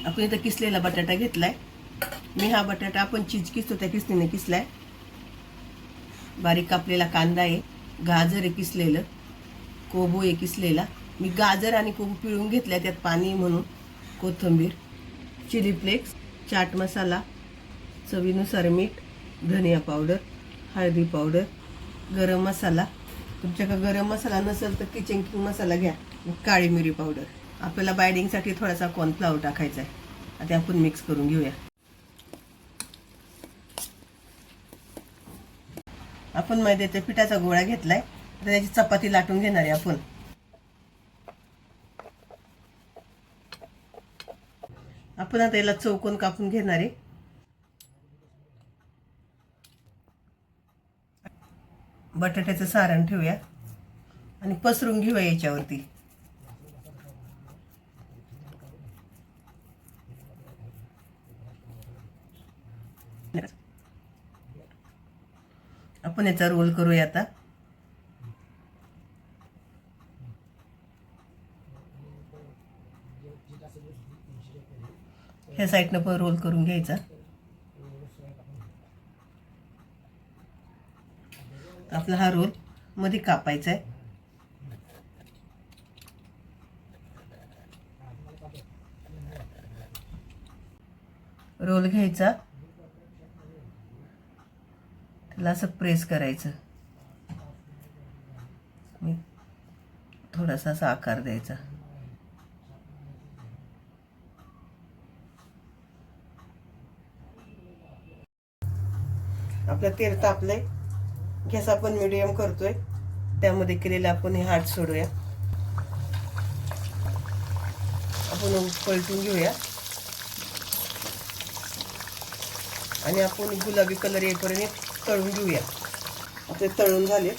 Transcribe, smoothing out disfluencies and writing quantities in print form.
आपण इथं किसलेला बटाटा घेतलाय. मी हा बटाटा आपण चीज किसतो त्या किसणीने किसलाय. बारीक कापलेला कांदा आहे, गाजर आहे किसलेलं, कोबू आहे किसलेला. मी गाजर आणि कोबू पिळून घेतल्या, त्यात पाणी म्हणून. कोथिंबीर, चिली फ्लेक्स, चाट मसाला, चवीनुसार मीठ, धनिया पावडर, हळदी पावडर, गरम मसाला. तुमच्याकडे गरम मसाला नसेल तर किचन किंग मसाला घ्या. काळी मिरी पावडर. आपल्याला बाइंडिंगसाठी थोडासा कॉर्नफ्लॉवर टाकायचा आहे. आता आपण मिक्स करून घेऊया. आपण मैद्याच्या पिठाचा गोळा घेतलाय, तर त्याची चपाती लाटून घेणार आहे आपण. आपण आता याला चौकोन कापून घेणार आहे. बटाट्याचं सारण ठेवूया आणि पसरून घेऊया याच्यावरती. आपण याचा रोल करूया आता. ह्या साईडनं पण रोल करून घ्यायचा. आपला हा रोल मध्ये कापायचा आहे. रोल घ्यायचा, त्याला असं प्रेस करायचं. मी थोडासा असा आकार द्यायचा. आपलं तेल तापलंय, गॅस आपण मीडियम करतोय. त्यामध्ये केलेले आपण हे हार्ट सोडूया. आपण पलटून घेऊया आणि आपण गुलाबी कलर येईपर्यंत तळून घेऊया. आपले तळून झाले.